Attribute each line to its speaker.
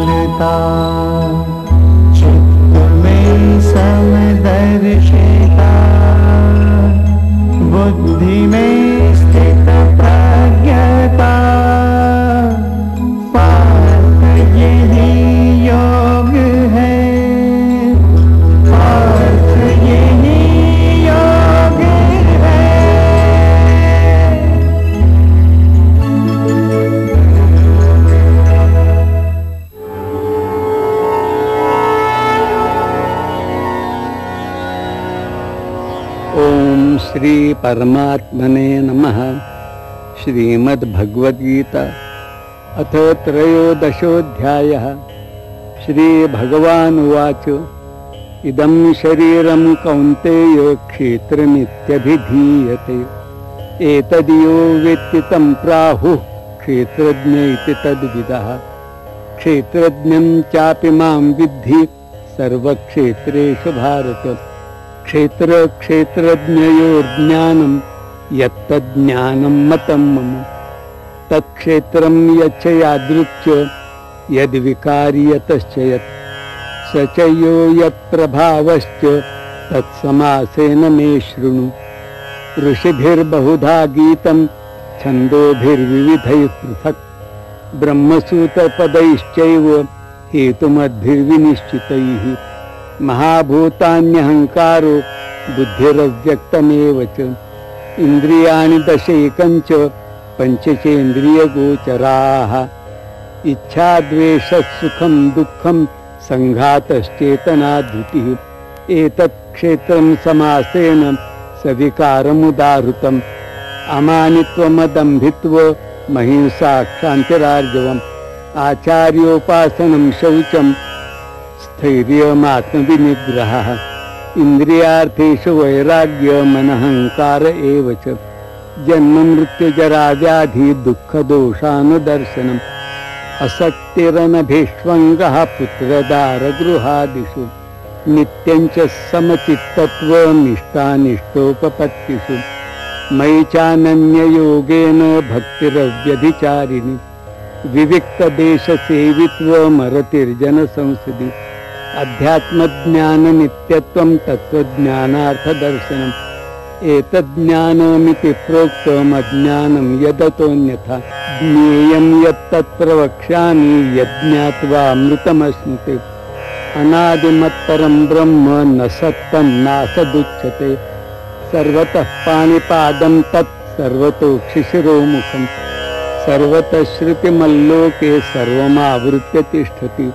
Speaker 1: स्मृता चित्तमे समदर्शिता बुद्धि में स्थित प्रज्ञता पार्थ यही योग है पार्थ यही योग है।
Speaker 2: ओम श्री परमात्मने नमः। श्रीमद्भगवद्गीता अथ त्रयोदशोऽध्यायः। श्रीभगवानुवाच इदं शरीरं कौन्तेय क्षेत्रमित्यभिधीयते एतद्यो वेत्ति तं प्राहुः क्षेत्रज्ञ इति तद्विदः। क्षेत्रज्ञं चापि मां विद्धि सर्वक्षेत्रेषु भारत। क्षेत्र क्षेत्रज्ञयोर्ज्ञानं यत्तज्ज्ञानं मतं मम। तत्क्षेत्रं यच्च यादृक् यद्विकार्यतश्च यत् स च यो यत्प्रभावश्च तत्समासेन मे शृणु। ऋषिभिर्बहुधा गीतं छन्दोभिर्विविधैः पृथक् ब्रह्मसूत्रपदैश्चैव हेतुमद्भिर्विनिश्चितैः। महाभूतान्यहंकारो बुद्धिरव्यक्तमेव च इन्द्रियाणि दशैकञ्च पञ्चचेन्द्रियगोचराः। इच्छा द्वेषः सुखं दुःखं संघातश्चेतना धृतिः। एतत् क्षेत्रं समासेन सविकारमुदाहृतम्। अमानित्वमदम्भित्व महिंसा क्षान्तिरार्जवम् आचार्योपासनं शौचं स्थैर्यमात्मविनिग्रहः। इन्द्रियार्थेषु वैराग्यमनहङ्कार एव च। जन्म मृत्युजरा व्याधि दुःखदोषानुदर्शनम् असक्तिरनभिष्वङ्गः पुत्रदारगृहादिषु। नित्यं च समचित्तत्वमिष्टानिष्टोपपत्तिषु। मयि चानन्ययोगेन भक्तिरव्यभिचारिणि। विविक्तदेशसेवित्वमरतिर्जनसंसदि। अध्यात्मज्ञाननित्यत्वं तत्त्वज्ञानार्थदर्शनम्। एतज्ज्ञानमिति प्रोक्तमज्ञानं यदतोऽन्यथा। ज्ञेयं यत्तत् प्रवक्ष्यामि यज्ञात्वामृतमश्नुते। अनादिमत्परं ब्रह्म न सत्तन्नासदुच्यते। सर्वतः पाणिपादं तत् सर्वतोक्षिशिरोमुखम्। सर्वतः श्रुतिमल्लोके सर्वमावृत्य तिष्ठति।